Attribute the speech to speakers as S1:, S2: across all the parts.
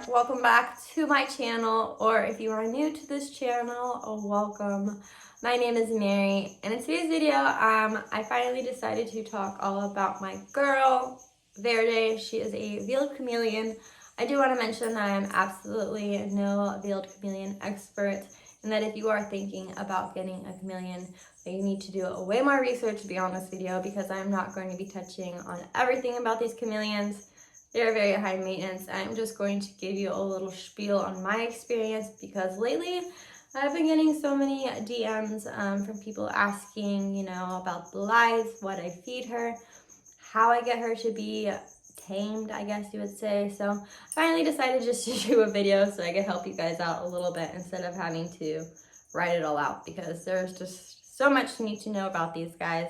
S1: welcome back to my channel, or if you are new to this channel, welcome. My name is Mary, and in today's video, I finally decided to talk all about my girl, Verde. She is a veiled chameleon. I do want to mention that I am absolutely no veiled chameleon expert, and that if you are thinking about getting a chameleon, you need to do way more research beyond this video, because I'm not going to be touching on everything about these chameleons. They're very high maintenance. I'm just going to give you a little spiel on my experience, because lately I've been getting so many DMs from people asking, about the lights, what I feed her, how I get her to be tamed, I guess you would say. So I finally decided just to do a video so I could help you guys out a little bit instead of having to write it all out, because there's just so much you need to know about these guys.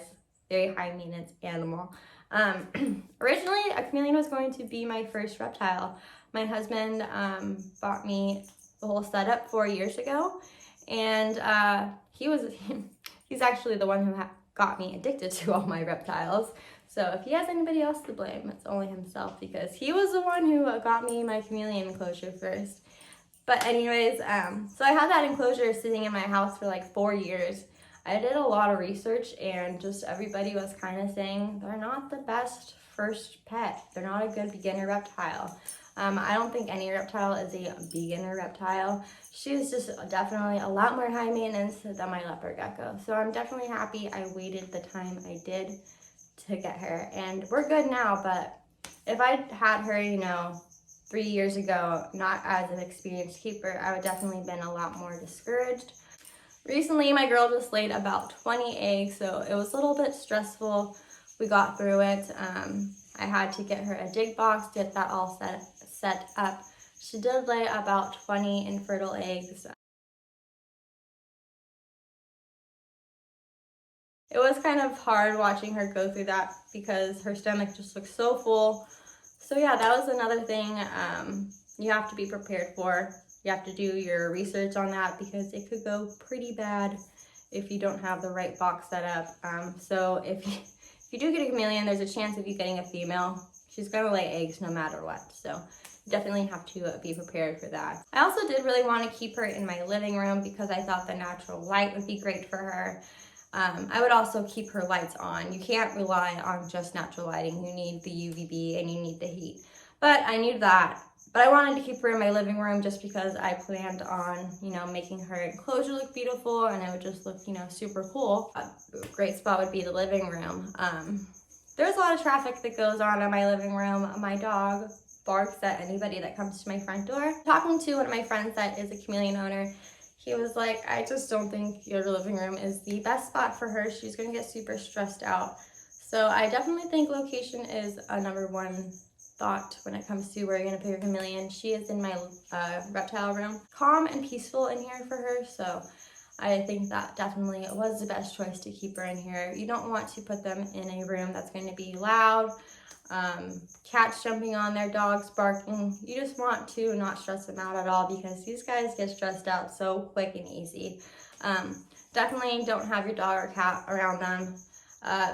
S1: Very high maintenance animal. Originally, a chameleon was going to be my first reptile. My husband bought me the whole setup 4 years ago, and he's actually the one who got me addicted to all my reptiles. So if he has anybody else to blame, it's only himself, because he was the one who got me my chameleon enclosure first. But anyways, so I had that enclosure sitting in my house for like 4 years. I did a lot of research, and just everybody was kind of saying they're not the best first pet. They're not a good beginner reptile. I don't think any reptile is a beginner reptile. She is just definitely a lot more high maintenance than my leopard gecko. So I'm definitely happy I waited the time I did to get her. And we're good now, but if I had her, 3 years ago, not as an experienced keeper, I would definitely been a lot more discouraged. Recently, my girl just laid about 20 eggs, so it was a little bit stressful. We got through it. I had to get her a dig box, get that all set up. She did lay about 20 infertile eggs. It was kind of hard watching her go through that, because her stomach just looked so full. So yeah, that was another thing you have to be prepared for. You have to do your research on that, because it could go pretty bad if you don't have the right box set up. So if you do get a chameleon, there's a chance of you getting a female. She's gonna lay eggs no matter what. So you definitely have to be prepared for that. I also did really want to keep her in my living room, because I thought the natural light would be great for her. I would also keep her lights on. You can't rely on just natural lighting. You need the UVB and you need the heat. But I knew that. But I wanted to keep her in my living room, just because I planned on, making her enclosure look beautiful, and it would just look, super cool. A great spot would be the living room. There's a lot of traffic that goes on in my living room. My dog barks at anybody that comes to my front door. Talking to one of my friends that is a chameleon owner, he was like, I just don't think your living room is the best spot for her. She's gonna get super stressed out. So I definitely think location is a number one thought when it comes to where you're gonna put your chameleon. She is in my reptile room. Calm and peaceful in here for her, so I think that definitely was the best choice to keep her in here. You don't want to put them in a room that's going to be loud, cats jumping on their dogs barking. You just want to not stress them out at all, because these guys get stressed out so quick and easy. Definitely don't have your dog or cat around them.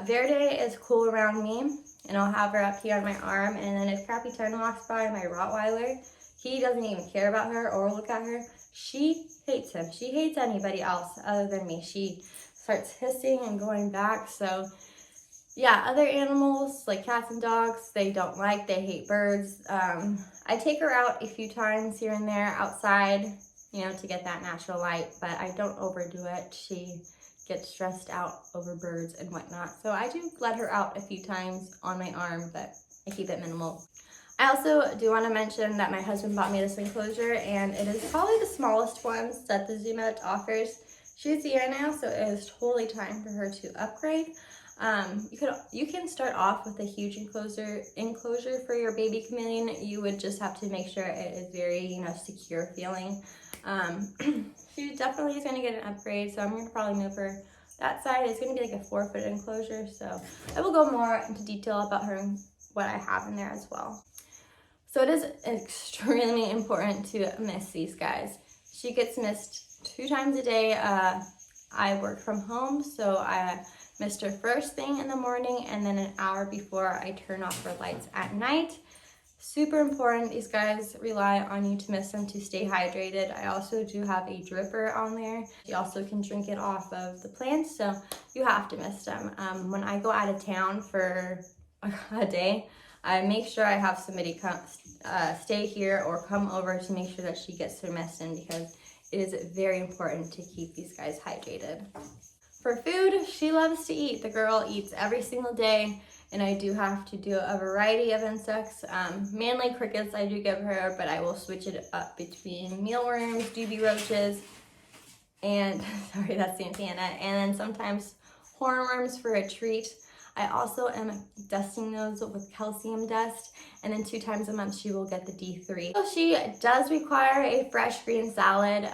S1: Verde is cool around me, and I'll have her up here on my arm, and then if Capitan walks by, my Rottweiler, he doesn't even care about her or look at her. She hates him. She hates anybody else other than me. She starts hissing and going back. So yeah, other animals like cats and dogs, they they hate birds. I take her out a few times here and there outside, to get that natural light, but I don't overdo it. She gets stressed out over birds and whatnot. So I do let her out a few times on my arm, but I keep it minimal. I also do want to mention that my husband bought me this enclosure, and it is probably the smallest ones that the Zoom Edge offers. She's a year now, so it is totally time for her to upgrade. You can start off with a huge enclosure for your baby chameleon. You would just have to make sure it is very, secure feeling. She definitely is going to get an upgrade, so I'm going to probably move her that side. It's going to be like a 4-foot enclosure, so I will go more into detail about her and what I have in there as well. So it is extremely important to miss these guys. She gets missed 2 times a day. I work from home, so I missed her first thing in the morning, and then an hour before I turn off her lights at night. Super important. These guys rely on you to mist them to stay hydrated. I also do have a dripper on there. You also can drink it off of the plants, so you have to mist them. When I go out of town for a day, I make sure I have somebody come stay here or come over to make sure that she gets her mist in, because it is very important to keep these guys hydrated. For food, she loves to eat. The girl eats every single day, and I do have to do a variety of insects. Mainly crickets I do give her, but I will switch it up between mealworms, dubie roaches, and sorry, that's Santana, and then sometimes hornworms for a treat. I also am dusting those with calcium dust, and then 2 times a month she will get the D3. So she does require a fresh green salad.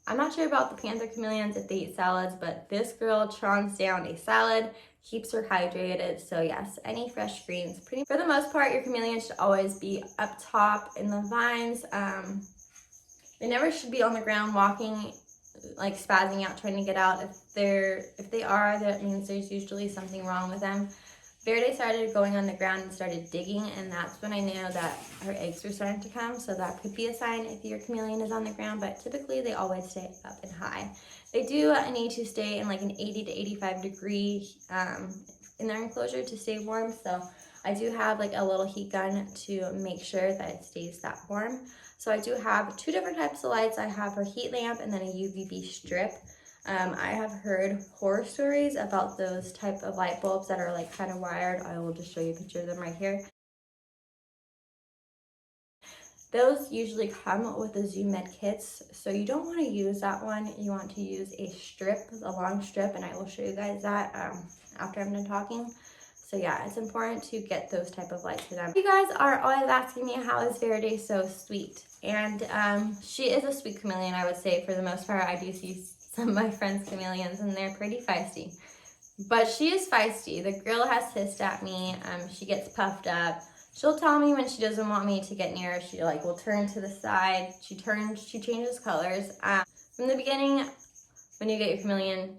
S1: I'm not sure about the panther chameleons if they eat salads, but this girl chomps down a salad, keeps her hydrated. So yes, any fresh greens. For the most part, your chameleon should always be up top in the vines. They never should be on the ground walking, like spazzing out, trying to get out. If they are, that means there's usually something wrong with them. Verde started going on the ground and started digging, and that's when I knew that her eggs were starting to come. So that could be a sign if your chameleon is on the ground, but typically they always stay up and high. They do need to stay in like an 80 to 85 degree in their enclosure to stay warm. So I do have like a little heat gun to make sure that it stays that warm. So I do have 2 different types of lights. I have her heat lamp and then a UVB strip. I have heard horror stories about those type of light bulbs that are like kind of wired. I will just show you a picture of them right here. Those usually come with the Zoom Med kits, so you don't want to use that one. You want to use a strip, a long strip, and I will show you guys that after I'm done talking. So yeah, it's important to get those type of lights for them. You guys are always asking me, how is Verde so sweet? And she is a sweet chameleon, I would say, for the most part. I do see some of my friends' chameleons, and they're pretty feisty. But she is feisty. The girl has hissed at me. She gets puffed up. She'll tell me when she doesn't want me to get near her. She like will turn to the side. She changes colors. From the beginning, when you get your chameleon,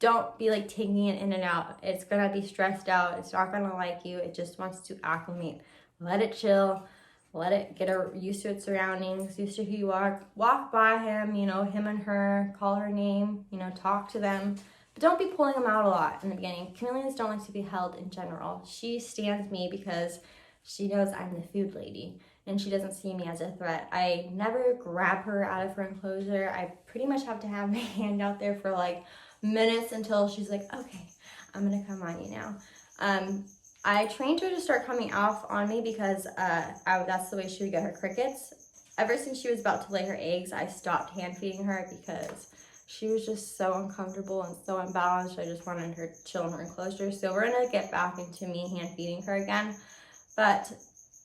S1: don't be like taking it in and out. It's gonna be stressed out. It's not gonna like you. It just wants to acclimate. Let it chill. Let it get used to its surroundings, used to who you are. Walk by him, you know, him and her, call her name, you know, talk to them. But don't be pulling them out a lot in the beginning. Chameleons don't like to be held in general. She stands me because she knows I'm the food lady and she doesn't see me as a threat. I never grab her out of her enclosure. I pretty much have to have my hand out there for like minutes until she's like, okay, I'm gonna come on you now. I trained her to start coming off on me because that's the way she would get her crickets. Ever since she was about to lay her eggs, I stopped hand feeding her because she was just so uncomfortable and so unbalanced. I just wanted her to chill in her enclosure. So we're gonna get back into me hand feeding her again. But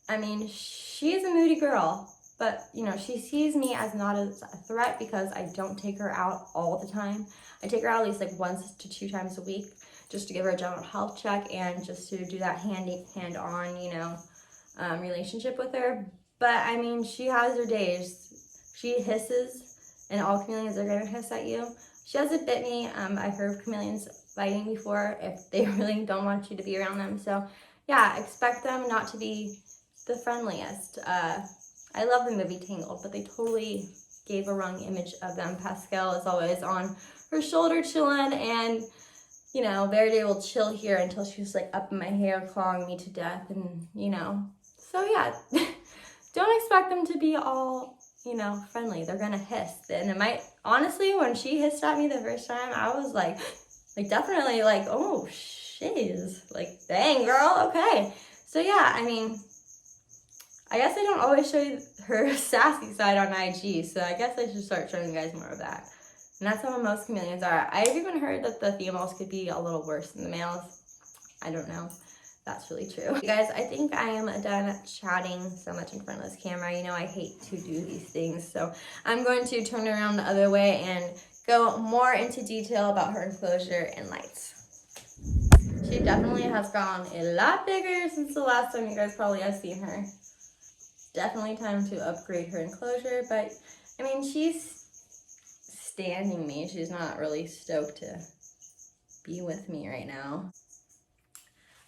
S1: I mean, she is a moody girl, but you know, she sees me as not as a threat because I don't take her out all the time. I take her out at least like 1 to 2 times a week, just to give her a general health check and just to do that hand-on, you know, relationship with her. But I mean, she has her days. She hisses, and all chameleons are gonna hiss at you. She hasn't bit me. I've heard of chameleons biting before if they really don't want you to be around them. So yeah, expect them not to be the friendliest. I love the movie Tangled, but they totally gave a wrong image of them. Pascal is always on her shoulder chilling, and you know, Verde will chill here until she's like up in my hair, clawing me to death, and you know. So yeah, don't expect them to be all, you know, friendly. They're gonna hiss, and it might, honestly, when she hissed at me the first time, I was like definitely like, oh shiz, like dang girl, okay. So yeah, I mean, I guess I don't always show you her sassy side on IG, so I guess I should start showing you guys more of that. And that's how most chameleons are. I've even heard that the females could be a little worse than the males. I don't know. That's really true. You guys, I think I am done chatting so much in front of this camera. You know, I hate to do these things. So I'm going to turn around the other way and go more into detail about her enclosure and lights. She definitely has gotten a lot bigger since the last time you guys probably have seen her. Definitely time to upgrade her enclosure, but I mean, she's standing me. She's not really stoked to be with me right now.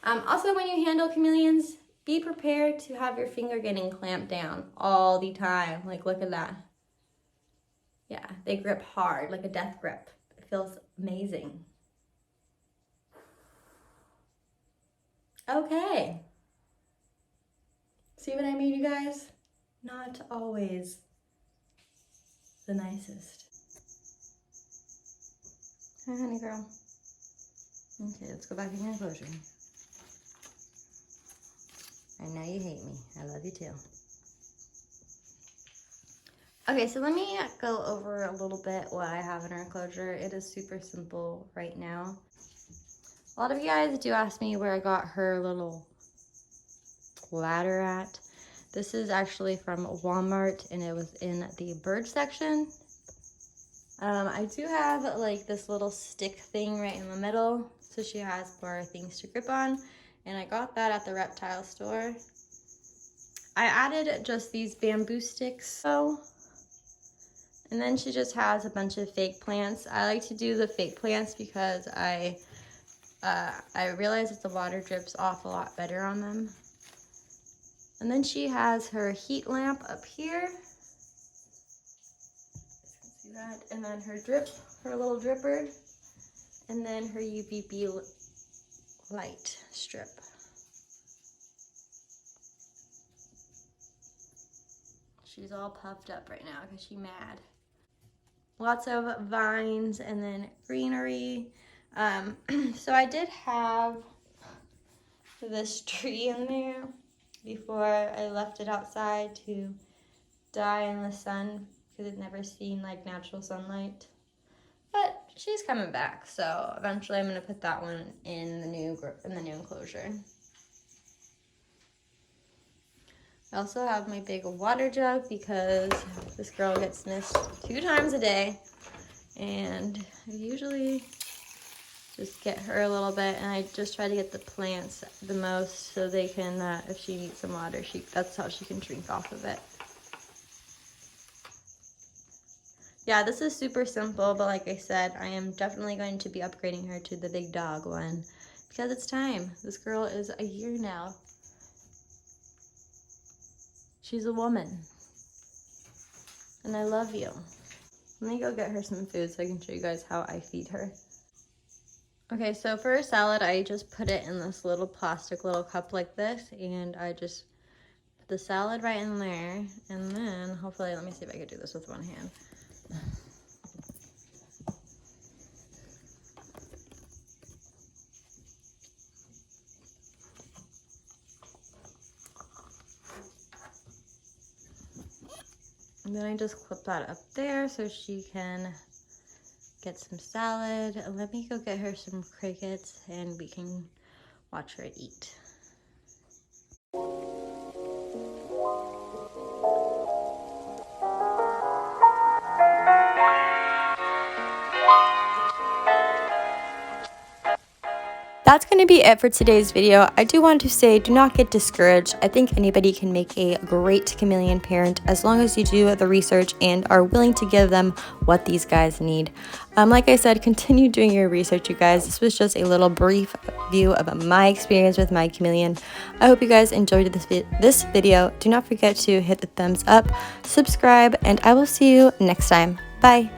S1: Also, when you handle chameleons, be prepared to have your finger getting clamped down all the time. Like, look at that. Yeah, they grip hard, like a death grip. It feels amazing. Okay. See what I mean, you guys? Not always the nicest. Hi, honey girl. Okay, let's go back in your enclosure. I know you hate me. I love you too. Okay, so let me go over a little bit what I have in our enclosure. It is super simple right now. A lot of you guys do ask me where I got her little ladder at. This is actually from Walmart, and it was in the bird section. I do have like this little stick thing right in the middle, so she has more things to grip on, and I got that at the reptile store. I added just these bamboo sticks, and then she just has a bunch of fake plants. I like to do the fake plants because I realize that the water drips off a lot better on them. And then she has her heat lamp up here. See that? And then her little dripper, and then her UVB light strip. She's all puffed up right now because she's mad. Lots of vines and then greenery. So I did have this tree in there before I left it outside to die in the sun because it never seen like natural sunlight. But she's coming back, so eventually I'm gonna put that one in the new enclosure. I also have my big water jug because this girl gets missed 2 times a day, and I usually just get her a little bit, and I just try to get the plants the most so they can, if she needs some water, that's how she can drink off of it. Yeah, this is super simple, but like I said, I am definitely going to be upgrading her to the big dog one because it's time. This girl is a year now. She's a woman, and I love you. Let me go get her some food so I can show you guys how I feed her. Okay, so for a salad, I just put it in this little plastic little cup like this, and I just put the salad right in there, and then hopefully, let me see if I can do this with one hand. And then I just clip that up there so she can get some salad. Let me go get her some crickets and we can watch her eat. That's going to be it for today's video. I do want to say, do not get discouraged. I think anybody can make a great chameleon parent as long as you do the research and are willing to give them what these guys need. Like I said, continue doing your research, you guys. This was just a little brief view of my experience with my chameleon. I hope you guys enjoyed this video. Do not forget to hit the thumbs up, subscribe, and I will see you next time. Bye.